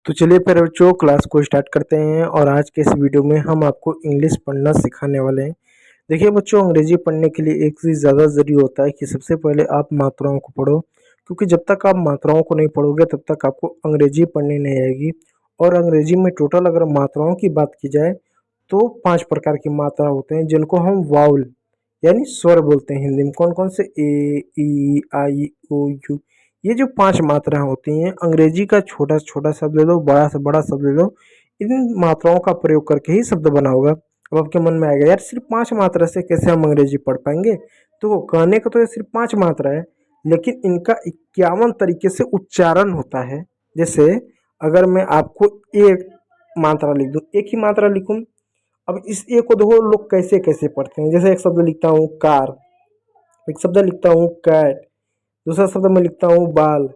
तो चलिए फिर बच्चों क्लास को स्टार्ट करते हैं और आज के इस वीडियो में हम आपको इंग्लिश पढ़ना सिखाने वाले हैं। देखिए बच्चों, अंग्रेजी पढ़ने के लिए एक चीज़ ज़्यादा ज़रूरी होता है कि सबसे पहले आप मात्राओं को पढ़ो, क्योंकि जब तक आप मात्राओं को नहीं पढ़ोगे तब तक आपको अंग्रेजी पढ़नी नहीं आएगी। और अंग्रेजी में टोटल अगर मात्राओं की बात की जाए तो 5 प्रकार की मात्रा होते हैं जिनको हम वाउल यानी स्वर बोलते हैं हिंदी में। कौन कौन से? ए, ई, आई, ओ, यू। ये जो 5 मात्राएँ होती हैं, अंग्रेजी का छोटा से छोटा शब्द ले लो, बड़ा से बड़ा शब्द ले लो, इन मात्राओं का प्रयोग करके ही शब्द बना होगा। अब आपके मन में आएगा, यार सिर्फ 5 मात्रा से कैसे हम अंग्रेजी पढ़ पाएंगे? तो कहने का तो ये सिर्फ 5 मात्रा है, लेकिन इनका 51 तरीके से उच्चारण होता है। जैसे अगर मैं आपको एक मात्रा लिख दूं, एक ही मात्रा लिखूं, अब इस ए को देखो लोग कैसे कैसे पढ़ते हैं। जैसे एक शब्द लिखता हूँ कार, एक शब्द लिखता हूँ कैट, दूसरा शब्द मैं लिखता हूँ बाल,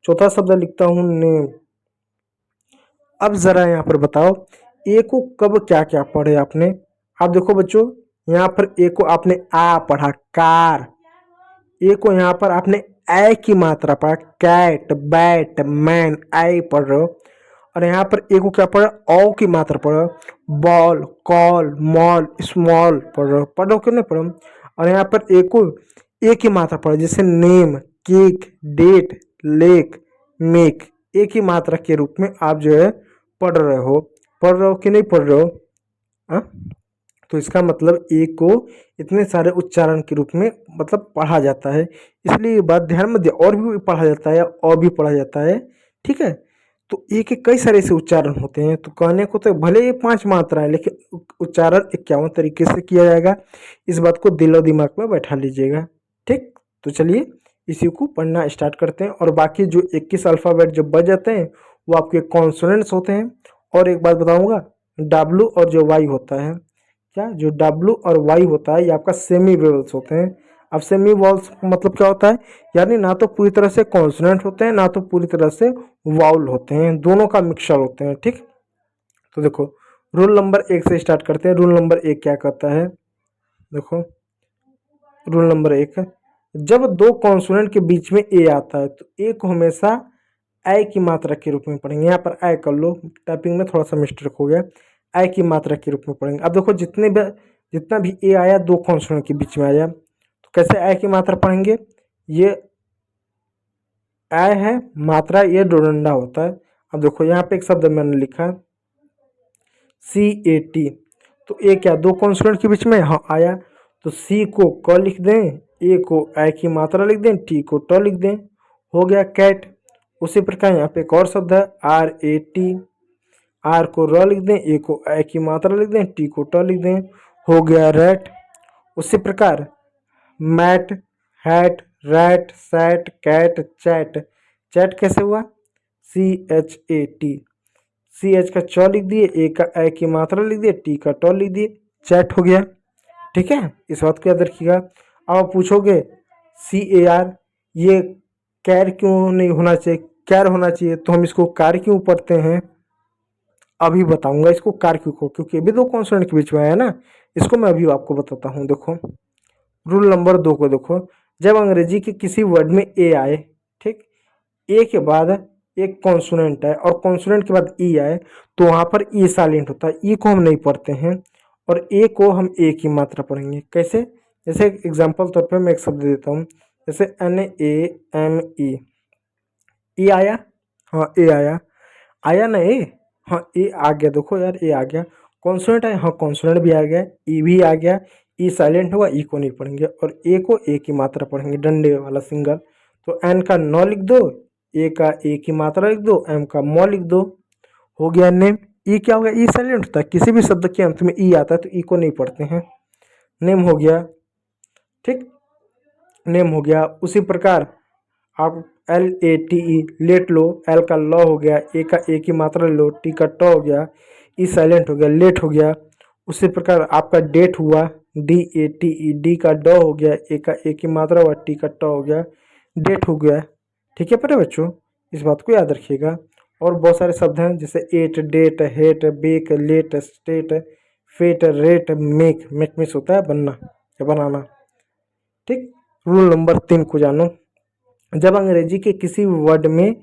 चौथा शब्द लिखता हूँ नेम। अब जरा यहाँ पर बताओ, ए को कब क्या क्या पढ़े आपने? आप देखो बच्चों, यहाँ पर ए को आपने आ पढ़ा कार, ए को यहाँ पर आपने ए की मात्रा पढ़ा कैट, बैट, मैन, आई पढ़ रहे हो। और यहाँ पर ए को क्या पढ़ा? ओ की मात्रा पढ़ो, बॉल, कॉल, मॉल, स्मॉल पढ़ रहे हो क्यों नहीं पढ़ो? और यहाँ पर ए को ए की मात्रा पढ़ो, जैसे name, cake, date, lake, make. एक ही मात्रा के रूप में आप जो है पढ़ रहे हो कि नहीं पढ़ रहे हो? हाँ, तो इसका मतलब ए को इतने सारे उच्चारण के रूप में मतलब पढ़ा जाता है। इसलिए ये बात ध्यान में दे, और भी पढ़ा जाता है और भी पढ़ा जाता है, ठीक है। तो ए के कई सारे ऐसे उच्चारण होते हैं। तो कहने को तो भले ये 5 मात्रा है, लेकिन उच्चारण 51 तरीके से किया जाएगा। इस बात को दिलो दिमाग में बैठा लीजिएगा, ठीक। तो चलिए इसी को पढ़ना स्टार्ट करते हैं। और बाकी जो 21 अल्फ़ाबेट जब बच जाते हैं वो आपके कॉन्सोनेंट्स होते हैं। और एक बात बताऊंगा, डब्लू और जो वाई होता है, क्या जो डब्लू और वाई होता है ये आपका सेमी वेवल्स होते हैं। अब सेमी वॉल्स मतलब क्या होता है? यानी ना तो पूरी तरह से कॉन्सोनेंट होते हैं, ना तो पूरी तरह से वाउल होते हैं, दोनों का मिक्सचर होते हैं, ठीक। तो देखो, रूल नंबर 1 से स्टार्ट करते हैं। रूल नंबर 1 क्या कहता है? देखो, रूल नंबर 1, जब दो कॉन्सोनेंट के बीच में ए आता है तो ए को हमेशा आई की मात्रा के रूप में पढ़ेंगे। यहाँ पर आई कर लो, टाइपिंग में थोड़ा सा मिस्टेक हो गया, आई की मात्रा के रूप में पढ़ेंगे। अब देखो, जितना भी ए आया दो कॉन्सोनेंट के बीच में आया, तो कैसे आई की मात्रा पढ़ेंगे? ये आई है मात्रा, ये डोरंडा होता है। अब देखो यहाँ पे एक शब्द मैंने लिखा CAT, तो ए क्या दो कॉन्सोनेंट के बीच में? हाँ आया, तो सी को क लिख दें, ए को आई की मात्रा लिख दें, टी को ट लिख दें, हो गया कैट। उसी प्रकार यहाँ पे एक और शब्द है RAT, आर को र लिख दें, ए को आई की मात्रा लिख दें, टी को ट लिख दें, हो गया रैट। उसी प्रकार mat, hat, rat, sat, cat, chat. Chat कैसे हुआ? CHAT, CH का च लिख दिए, ए का आई की मात्रा लिख दिए, टी का ट लिख दिए, चैट हो गया, ठीक है। इस बात को याद रखिएगा। अब आप पूछोगे CAR, ये कैर क्यों नहीं होना चाहिए, कैर होना चाहिए, तो हम इसको कार क्यों पढ़ते हैं? अभी बताऊंगा इसको कार क्यों को, क्योंकि अभी दो कॉन्सोनेंट के बीच में आया ना, इसको मैं अभी आपको बताता हूँ। देखो, रूल नंबर 2 को देखो, जब अंग्रेजी के किसी वर्ड में ए आए, ठीक, ए के बाद एक कॉन्सोनेंट है और कॉन्सोनेंट के बाद ई आए, तो वहाँ पर ई साइलेंट होता है, ई को हम नहीं पढ़ते हैं और ए को हम ए की मात्रा पढ़ेंगे। कैसे? जैसे एग्जाम्पल तौर पे मैं एक शब्द देता हूँ, जैसे NAME, ए आया, हाँ ए आया, आया ना ए, हाँ ए आ गया। देखो यार ए आ गया, कॉन्सोनेंट है, हाँ कॉन्सोनेंट भी आ गया, ई भी आ गया, ई साइलेंट होगा, ई को नहीं पढ़ेंगे और ए को ए की मात्रा पढ़ेंगे, डंडे वाला सिंगल। तो एन का नौ लिख दो, ए का ए की मात्रा लिख दो, एम का मौ लिख दो, हो गया नेम। ई क्या हो गया? ई साइलेंट होता है, किसी भी शब्द के अंत में ई आता है तो ई को नहीं पढ़ते हैं, नेम हो गया, ठीक, नेम हो गया। उसी प्रकार आप LATE लेट लो, एल का लॉ हो गया, ए का ए की मात्रा लो, टी का ट हो गया, ई साइलेंट हो गया, लेट हो गया। उसी प्रकार आपका डेट हुआ, DATE, डी का ड हो गया, ए का ए की मात्रा हुआ, टी का ट हो गया, डेट हो गया, ठीक है प्यारे बच्चों, इस बात को याद रखिएगा। और बहुत सारे शब्द हैं जैसे ate, date, hate, bake, late, state, fate, rate, make, make miss होता है बनना या बनाना, ठीक। रूल नंबर 3 को जानो, जब अंग्रेजी के किसी वर्ड में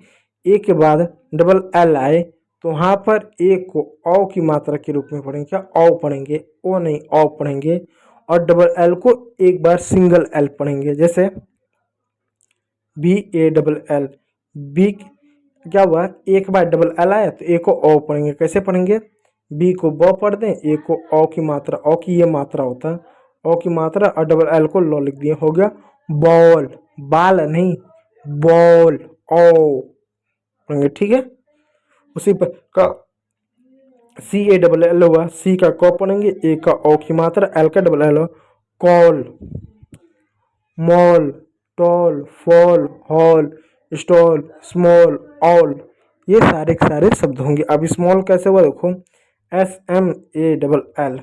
ए के बाद डबल एल आए तो वहाँ पर ए को औ की मात्रा के रूप में पढ़ेंगे, क्या औ पढ़ेंगे, ओ नहीं औ पढ़ेंगे। और डबल एल को एक बार सिंगल एल पढ़ेंगे, जैसे BALL, बी क्या हुआ, एक बार डबल एल आया तो ए को ओ पढ़ेंगे। कैसे पढ़ेंगे, बी को ब पढ़ दें, ए को ओ की मात्रा, ओ की ये मात्रा होता है, ओ की मात्रा, और डबल एल को लो लिख दिए, हो गया बॉल, बाल नहीं बॉल, ओ पढ़ेंगे, ठीक है। उसी पर का CALL हुआ, सी का क पढ़ेंगे, ए का ओ की मात्रा, एल का double L, call, mall, tall, fall, hall, stall, small, all, ये सारे के सारे शब्द होंगे। अब स्मॉल कैसे हुआ देखो, SMALL,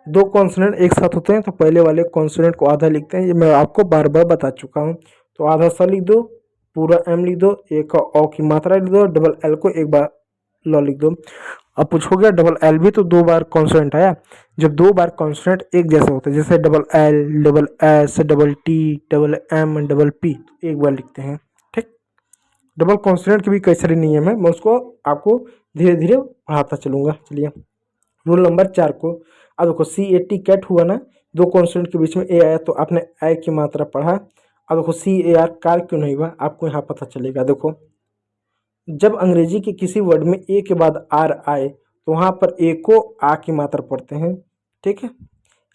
दो कॉन्सोनेंट एक साथ होते हैं तो पहले वाले कॉन्सोनेंट को आधा लिखते हैं, ये मैं आपको बार बार बता चुका हूँ। तो आधा सा लिख दो, पूरा एम लिख दो, ए का ओ की मात्रा लिख दो, डबल एल को एक बार लो लिख दो। अब पूछोगे डबल एल भी तो दो बार कॉन्सोनेंट आया, जब दो बार कॉन्सोनेंट एक जैसे होते हैं, जैसे double L, double S, double T, double M, double P, तो एक बार लिखते हैं, ठीक। डबल कॉन्सोनेंट के भी कई सारे नियम है, मैं उसको आपको धीरे धीरे पढ़ाता चलूंगा। चलिए रूल नंबर 4 को, अब देखो CAT कैट हुआ ना, दो कॉन्सोनेंट के बीच में ए आया तो आपने ए की मात्रा पढ़ा। अब देखो CAR कार क्यों नहीं हुआ, आपको यहाँ पता चलेगा। देखो जब अंग्रेजी के किसी वर्ड में ए के बाद आर आए तो वहाँ पर ए को आ की मात्रा पढ़ते हैं, ठीक है।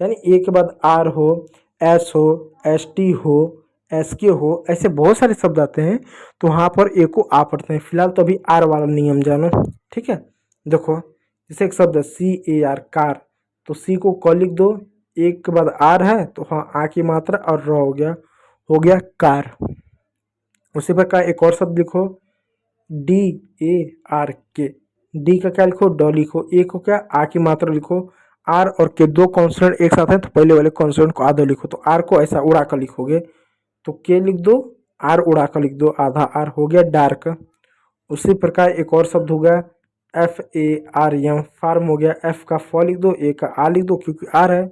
यानी ए के बाद आर हो, एस हो, ST हो, SK हो, ऐसे बहुत सारे शब्द आते हैं तो वहाँ पर ए को आ पढ़ते हैं। फिलहाल तो अभी आर वाला नियम जानो, ठीक है। देखो जैसे एक शब्द है CAR कार, तो सी को क लिख दो, एक के बाद आर है तो हाँ आ की मात्रा और र हो गया कार। उसी प्रकार एक और शब्द लिखो DARK, डी का क्या लिखो, ड लिखो, ए को क्या आ की मात्रा लिखो, आर और के दो कॉन्सोनेंट एक साथ हैं तो पहले वाले कॉन्सोनेंट को आधा लिखो, तो आर को ऐसा उड़ा कर लिखोगे तो के लिख दो, आर उड़ा कर लिख दो, आधा आर, हो गया डार्क। उसी प्रकार एक और शब्द हो गया FARM, फार्म हो गया, एफ का फ लिख दो, ए का आ लिख दो क्योंकि आर है,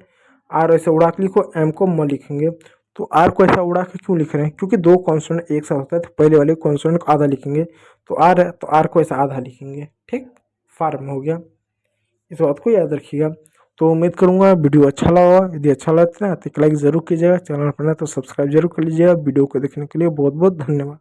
आर ऐसे उड़ा के लिखो, एम को म लिखेंगे। तो आर को ऐसा उड़ा के क्यों लिख रहे हैं, क्योंकि दो कॉन्सोनेंट एक साथ होता है तो पहले वाले कॉन्सोनेंट को आधा लिखेंगे, तो आर है तो आर को ऐसा आधा लिखेंगे, ठीक, फार्म हो गया। इस बात को याद रखिएगा। तो उम्मीद करूंगा वीडियो अच्छा लगा, यदि अच्छा लगता है तो एक लाइक ज़रूर कीजिएगा, चैनल पर ना तो सब्सक्राइब जरूर कर लीजिएगा। वीडियो को देखने के लिए बहुत बहुत धन्यवाद।